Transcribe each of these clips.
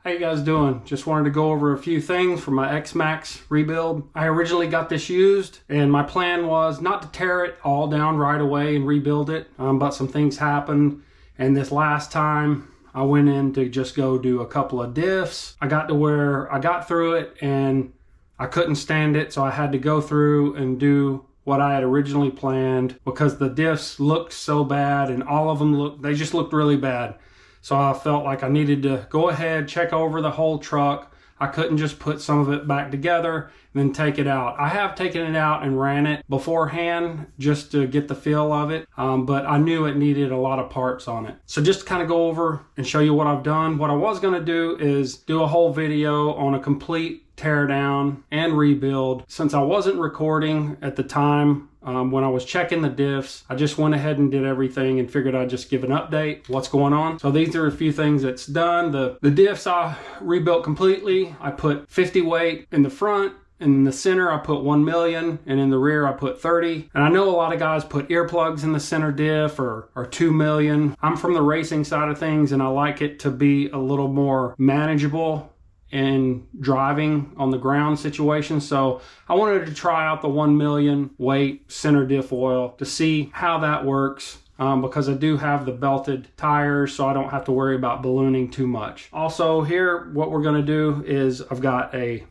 How you guys doing? Just wanted to go over a few things for my Xmaxx rebuild. I originally got this used and my plan was not to tear it all down right away and rebuild it, but some things happened, and this last time I went in to just go do a couple of diffs. I got to where I got through it and I couldn't stand it, so I had to go through and do what I had originally planned because the diffs looked so bad and all of them they just looked really bad. So I felt like I needed to go ahead, check over the whole truck. I couldn't just put some of it back together and then take it out. I have taken it out and ran it beforehand just to get the feel of it, but I knew it needed a lot of parts on it. So just to kind of go over and show you what I've done, what I was going to do is do a whole video on a complete tear down and rebuild. Since I wasn't recording at the time, when I was checking the diffs, I just went ahead and did everything and figured I'd just give an update what's going on. So these are a few things that's done. The diffs I rebuilt completely. I put 50 weight in the front. In the center, I put 1 million, and in the rear, I put 30. And I know a lot of guys put earplugs in the center diff or 2 million. I'm from the racing side of things, and I like it to be a little more manageable in driving on the ground situation. So I wanted to try out the 1 million weight center diff oil to see how that works. Because I do have the belted tires, so I don't have to worry about ballooning too much. Also here, what we're gonna do is I got a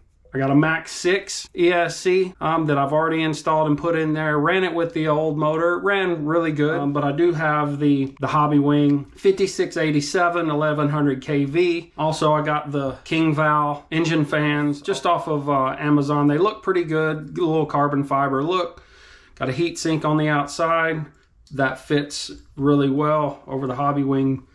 Max 6 ESC that I've already installed and put in there. Ran it with the old motor, ran really good, but I do have the Hobby Wing 5687 1100 kV. Also, I got the King Val engine fans just off of Amazon. They look pretty good, a little carbon fiber look. Got a heat sink on the outside that fits really well over the Hobby Wing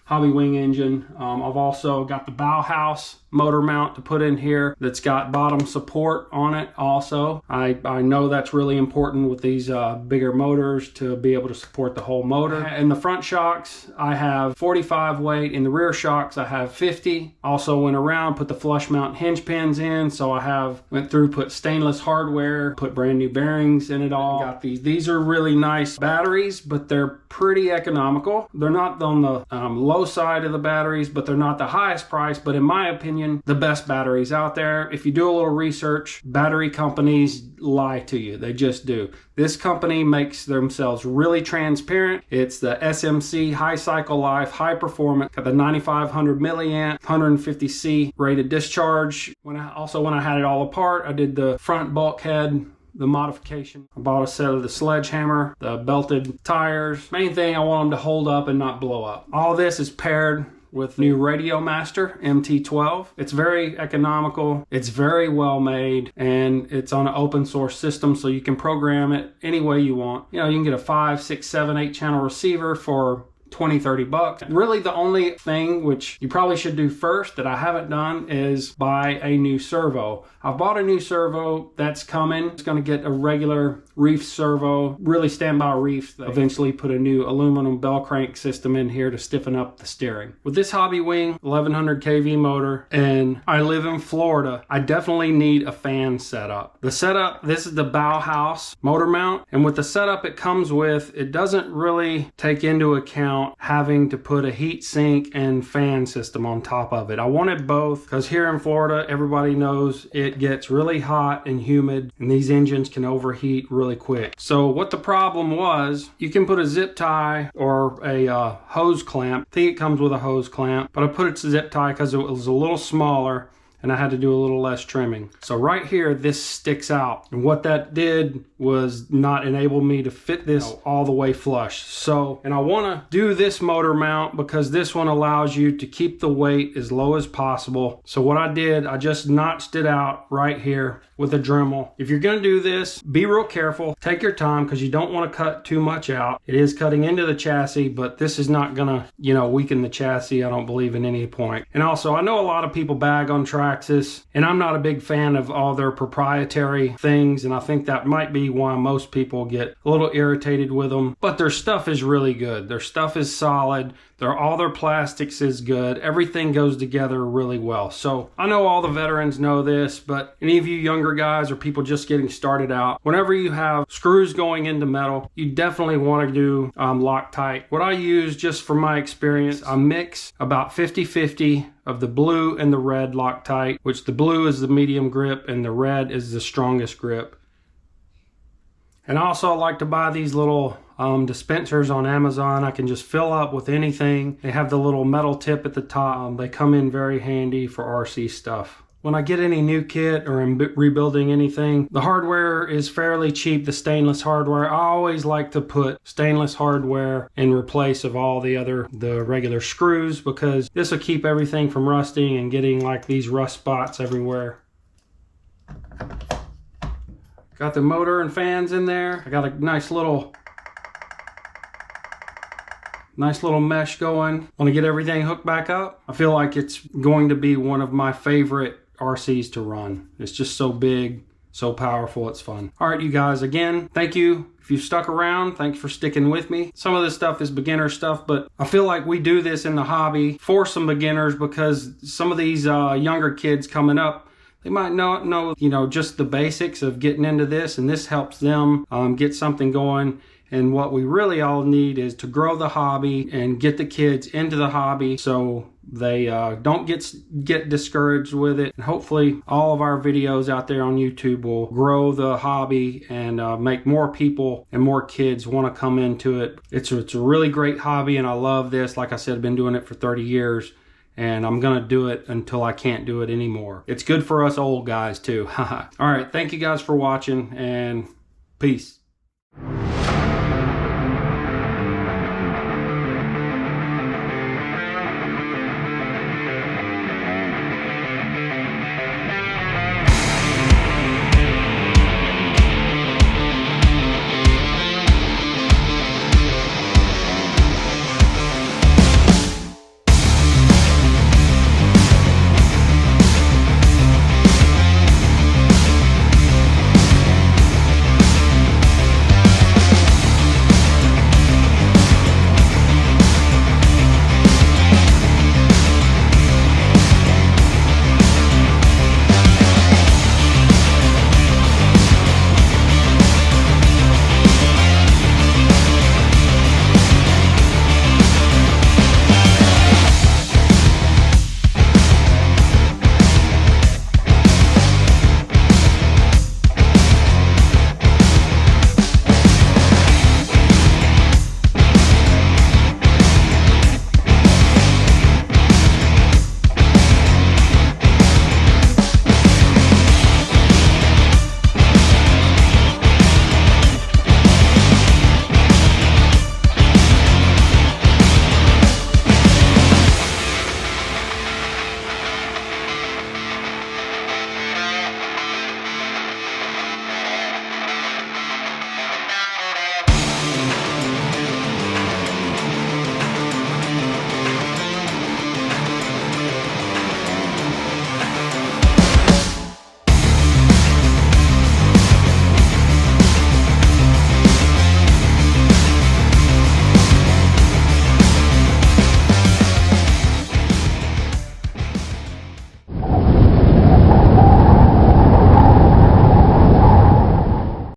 engine. I've also got the Bauhaus motor mount to put in here that's got bottom support on it also. I know that's really important with these bigger motors to be able to support the whole motor. In the front shocks, I have 45 weight. In the rear shocks, I have 50. Also went around, put the flush mount hinge pins in. So I went through, put stainless hardware, put brand new bearings in it all. Got these are really nice batteries, but they're pretty economical. They're not on the low side of the batteries, but they're not the highest price. But in my opinion, the best batteries out there. If you do a little research, battery companies lie to you. They just do. This company makes themselves really transparent. It's the SMC high cycle life, high performance, got the 9500 milliamp, 150C rated discharge. When I had it all apart, I did the front bulkhead, the modification. I bought a set of the sledgehammer, the belted tires. Main thing, I want them to hold up and not blow up. All this is paired with new Radio Master MT12. It's very economical, it's very well made, and it's on an open source system, so you can program it any way you want. You know, you can get a 5, 6, 7, 8 channel receiver for 20, 30 bucks. Really the only thing which you probably should do first that I haven't done is buy a new servo. I've bought a new servo that's coming. It's going to get a regular reef servo, really standby reef. Eventually put a new aluminum bell crank system in here to stiffen up the steering. With this Hobby Wing 1100 kV motor, and I live in Florida, I definitely need a fan setup. The setup, this is the Bauhaus motor mount, and with the setup it comes with, it doesn't really take into account having to put a heat sink and fan system on top of it. I wanted both because here in Florida, everybody knows it gets really hot and humid, and these engines can overheat really quick. So what the problem was, you can put a zip tie or a hose clamp. I think it comes with a hose clamp, but I put it to zip tie because it was a little smaller and I had to do a little less trimming. So right here, this sticks out. And what that did was not enable me to fit this all the way flush. So, and I wanna do this motor mount because this one allows you to keep the weight as low as possible. So what I did, I just notched it out right here with a Dremel. If you're gonna do this, be real careful, take your time because you don't wanna cut too much out. It is cutting into the chassis, but this is not gonna, weaken the chassis, I don't believe in any point. And also, I know a lot of people bag on Traxxas, and I'm not a big fan of all their proprietary things, and I think that might be why most people get a little irritated with them. But their stuff is really good. Their stuff is solid. All their plastics is good. Everything goes together really well. So I know all the veterans know this, but any of you younger guys or people just getting started out, whenever you have screws going into metal, you definitely want to do Loctite. What I use, just from my experience, I mix about 50-50 of the blue and the red Loctite, which the blue is the medium grip and the red is the strongest grip. And I also like to buy these little dispensers on Amazon. I can just fill up with anything. They have the little metal tip at the top. They come in very handy for RC stuff. When I get any new kit or I'm rebuilding anything, the hardware is fairly cheap, the stainless hardware. I always like to put stainless hardware in replace of all the regular screws, because this will keep everything from rusting and getting like these rust spots everywhere. Got the motor and fans in there. I got a nice little mesh going. Want to get everything hooked back up. I feel like it's going to be one of my favorite RCs to run. It's just so big, so powerful, it's fun. All right, you guys, again, thank you. If you've stuck around, thanks for sticking with me. Some of this stuff is beginner stuff, but I feel like we do this in the hobby for some beginners, because some of these younger kids coming up, they might not know, you know, just the basics of getting into this, and this helps them get something going. And what we really all need is to grow the hobby and get the kids into the hobby so they don't get discouraged with it. And hopefully all of our videos out there on YouTube will grow the hobby and make more people and more kids want to come into it. It's a really great hobby, and I love this. Like I said, I've been doing it for 30 years. And I'm gonna do it until I can't do it anymore. It's good for us old guys too. All right, thank you guys for watching, and peace.